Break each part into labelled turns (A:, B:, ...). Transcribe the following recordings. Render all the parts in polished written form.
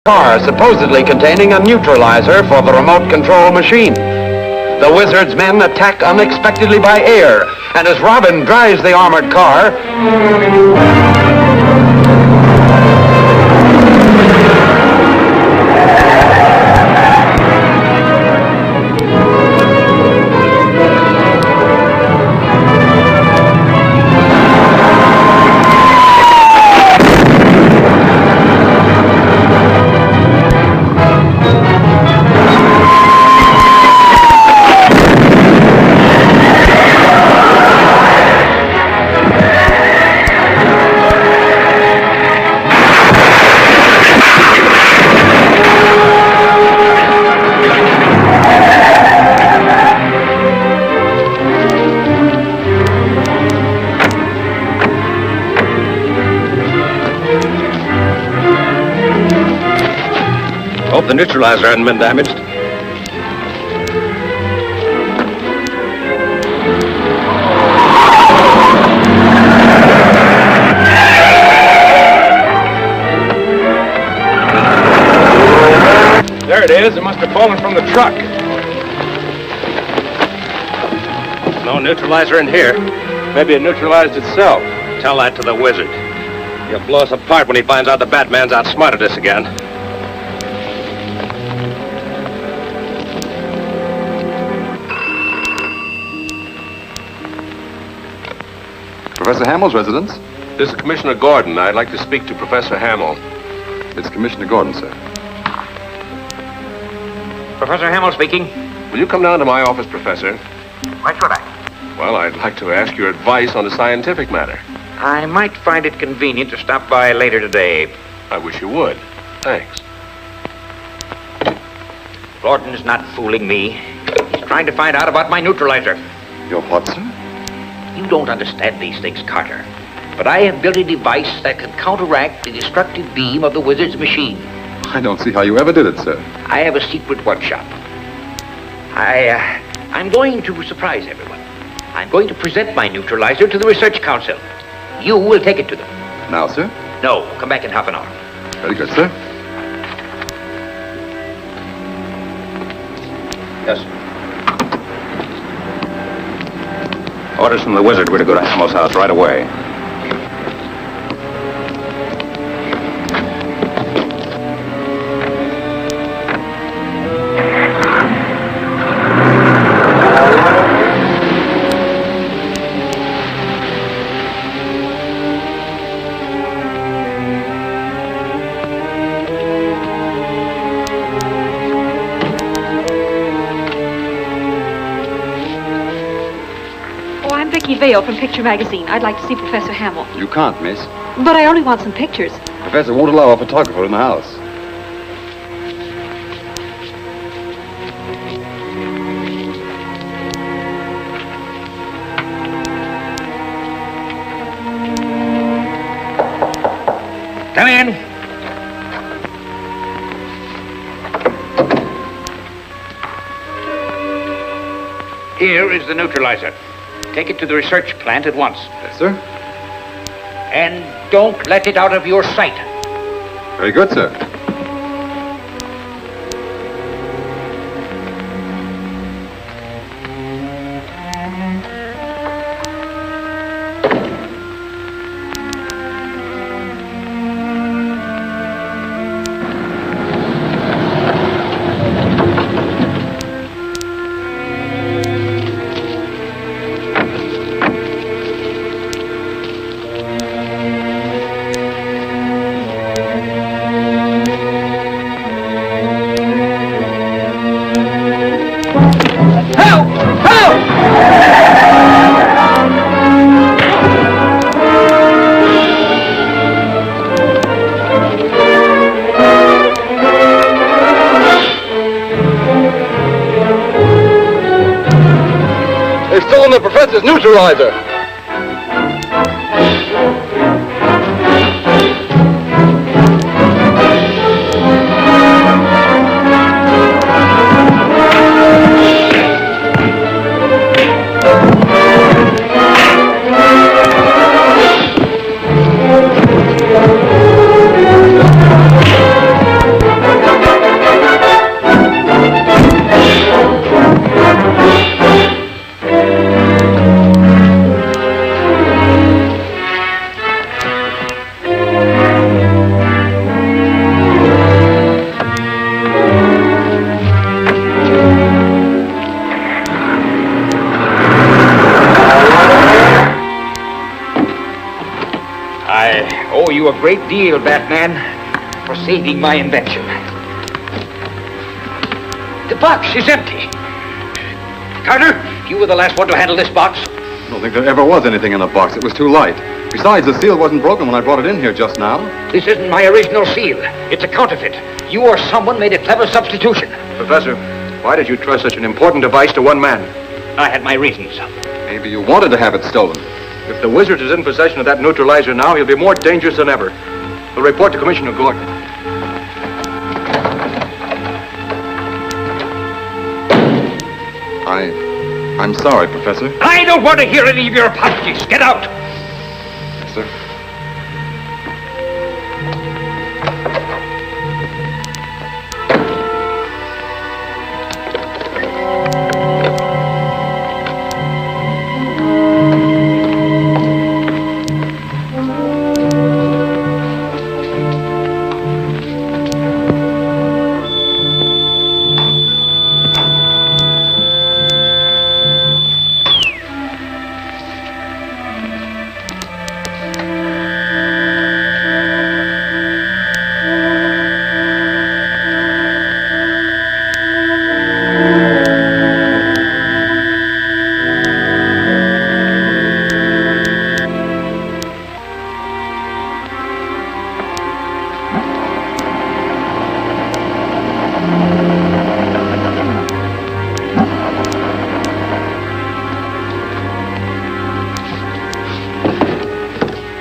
A: car supposedly containing a neutralizer for the remote control machine. The wizard's men attack unexpectedly by air, and as Robin drives the armored car,
B: hope the neutralizer hadn't been damaged. There it is. It must have fallen from the truck. No neutralizer in here. Maybe it neutralized itself. Tell that to the wizard. He'll blow us apart when he finds out the Batman's outsmarted us again.
C: Professor Hamill's residence?
D: This is Commissioner Gordon. I'd like to speak to Professor Hamill.
C: It's Commissioner Gordon, sir.
E: Professor Hamill speaking.
D: Will you come down to my office, Professor?
E: Why should I?
D: Well, I'd like to ask your advice on a scientific matter.
E: I might find it convenient to stop by later today.
D: I wish you would. Thanks.
E: Gordon's not fooling me. He's trying to find out about my neutralizer.
C: Your what, sir?
E: You don't understand these things, Carter. But I have built a device that can counteract the destructive beam of the wizard's machine.
C: I don't see how you ever did it, sir.
E: I have a secret workshop. I'm going to surprise everyone. I'm going to present my neutralizer to the Research Council. You will take it to them.
C: Now, sir?
E: No, come back in half an hour.
C: Very good, sir.
B: Yes. Orders from the wizard. We're to go to Hamill's house right away.
F: Vale from Picture Magazine. I'd like to see Professor Hamill.
C: You can't, miss.
F: But I only want some pictures.
C: Professor won't allow a photographer in the house.
E: Come in. Here is the neutralizer. Take it to the research plant at once.
C: Yes, sir.
E: And don't let it out of your sight.
C: Very good, sir.
A: they've stolen the professor's neutralizer.
E: you a great deal, Batman, for saving my invention. The box is empty. Carter, you were the last one to handle this box.
C: I don't think there ever was anything in the box. It was too light. Besides, the seal wasn't broken when I brought it in here just now.
E: This isn't my original seal. It's a counterfeit. You or someone made a clever substitution.
B: Professor, why did you trust such an important device to one man?
E: I had my reasons.
C: Maybe you wanted to have it stolen.
B: If the wizard is in possession of that neutralizer now, he'll be more dangerous than ever. We'll report to Commissioner Gordon.
C: I'm sorry, Professor.
E: I don't want to hear any of your apologies. Get out.
C: Yes, sir.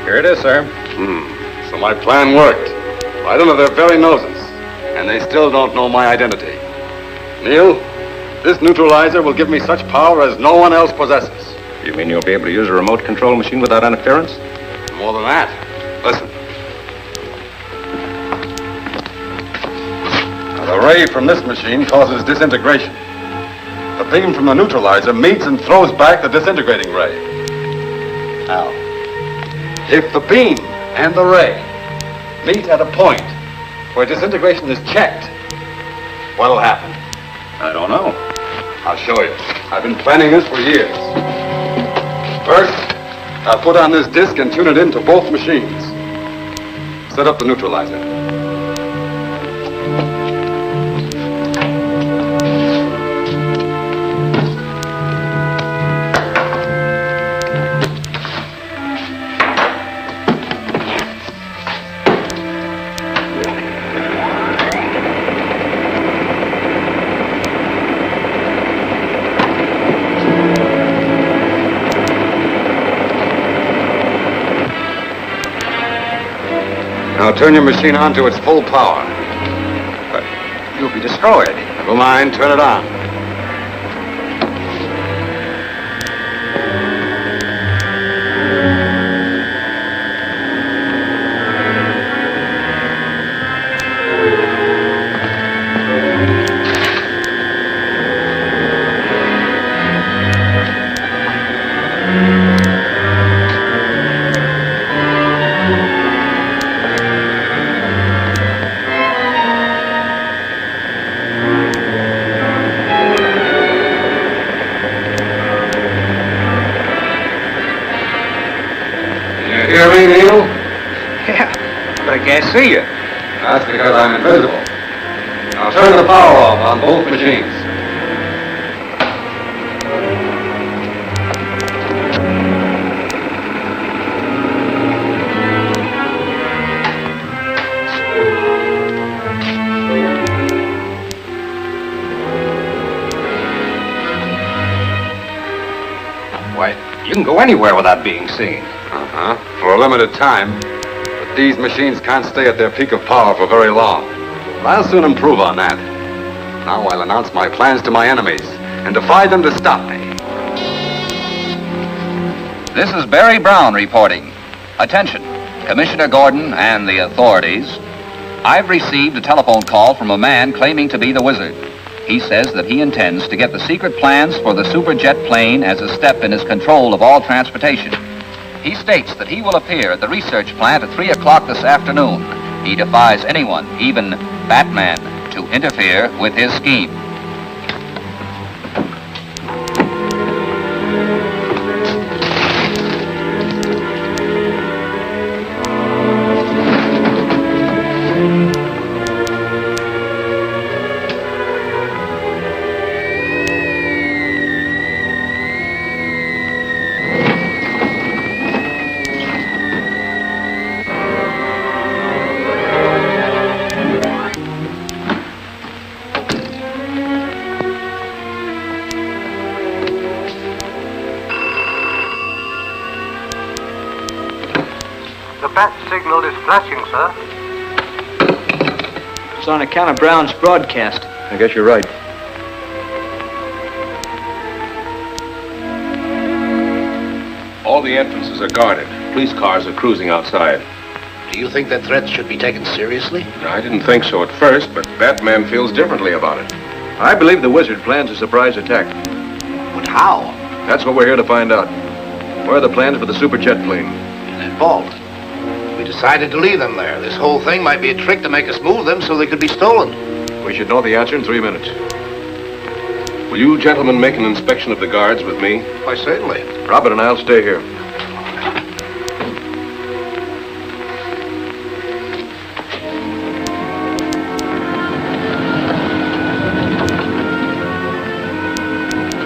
B: Here it is, sir.
C: So my plan worked. Right under their very noses. And they still don't know my identity. Neil, this neutralizer will give me such power as no one else possesses.
B: You mean you'll be able to use a remote control machine without interference?
C: More than that. Listen. Now, the ray from this machine causes disintegration. The beam from the neutralizer meets and throws back the disintegrating ray. Now, if the beam and the ray meet at a point where disintegration is checked, what'll happen?
B: I don't know.
C: I'll show you. I've been planning this for years. First, I'll put on this disc and tune it into both machines. Set up the neutralizer. Now turn your machine on to its full power.
B: But you'll be destroyed.
C: Never mind, turn it on. Hear me, Neil?
B: Yeah, but I can't see you.
C: That's because I'm invisible. Now turn the power off on both machines.
B: Why, you can go anywhere without being seen.
C: For a limited time. But these machines can't stay at their peak of power for very long. But I'll soon improve on that. Now I'll announce my plans to my enemies and defy them to stop me.
G: This is Barry Brown reporting. Attention, Commissioner Gordon and the authorities. I've received a telephone call from a man claiming to be the wizard. He says that he intends to get the secret plans for the superjet plane as a step in his control of all transportation. He states that he will appear at the research plant at 3 o'clock this afternoon. He defies anyone, even Batman, to interfere with his scheme.
H: bat signal is flashing, sir.
I: It's on account of Brown's broadcast.
B: I guess you're right.
D: All the entrances are guarded. Police cars are cruising outside.
E: Do you think that threat should be taken seriously?
D: I didn't think so at first, but Batman feels differently about it.
B: I believe the wizard plans a surprise attack.
E: But how?
B: That's what we're here to find out. Where are the plans for the super jet plane?
E: In that vault. We decided to leave them there. This whole thing might be a trick to make us move them so they could be stolen.
B: We should know the answer in 3 minutes.
D: Will you gentlemen make an inspection of the guards with me?
E: Why, certainly.
B: Robert and I'll stay here.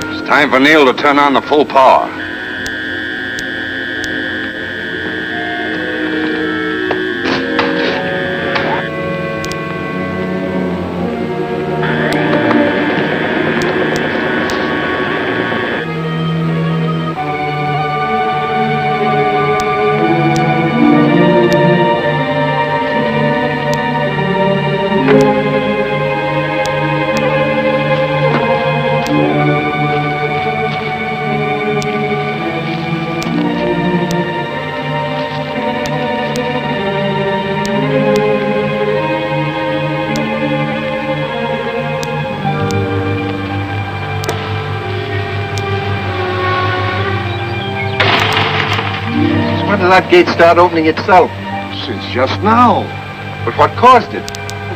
C: It's time for Neil to turn on the full power.
B: When did that gate start opening itself?
C: Since just now. But what caused it?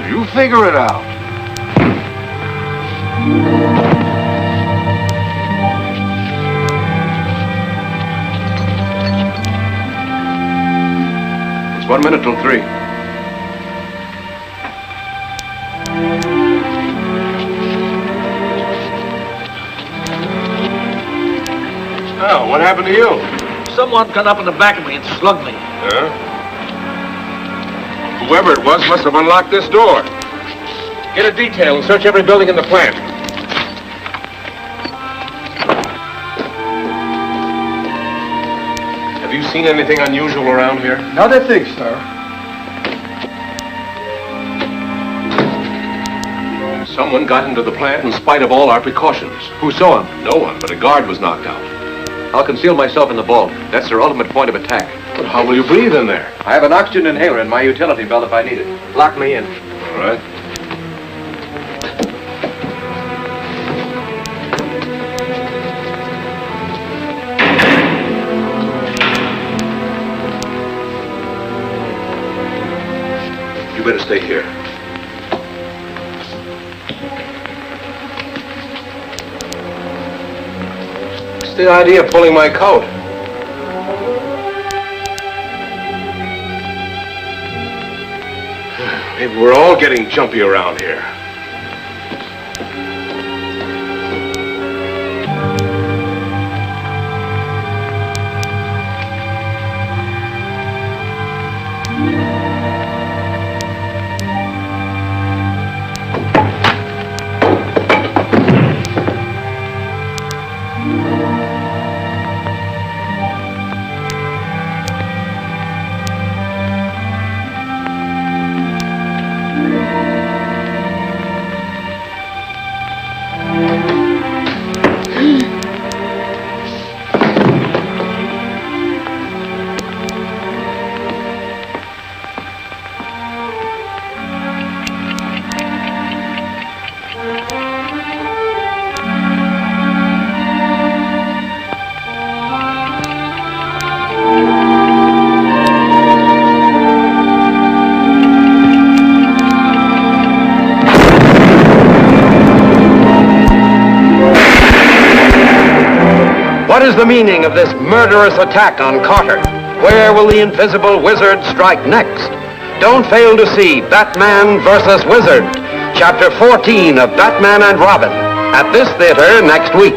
C: You figure it out.
B: It's 1 minute till 3.
D: Oh, what happened to you?
I: Someone got up in the back of me and slugged me.
D: Huh? Whoever it was must have unlocked this door. Get a detail and search every building in the plant. Have you seen anything unusual around here?
C: Not a thing, sir.
D: Someone got into the plant in spite of all our precautions.
B: Who saw him?
D: No one, but a guard was knocked out.
B: I'll conceal myself in the vault. That's their ultimate point of attack.
D: But how will you breathe in there?
B: I have an oxygen inhaler in my utility belt if I need it. Lock me in.
D: All right. You better stay here. What's the idea of pulling my coat? Maybe we're all getting jumpy around here.
A: What is the meaning of this murderous attack on Carter? Where will the invisible wizard strike next? Don't fail to see Batman vs. Wizard, Chapter 14 of Batman and Robin, at this theater next week.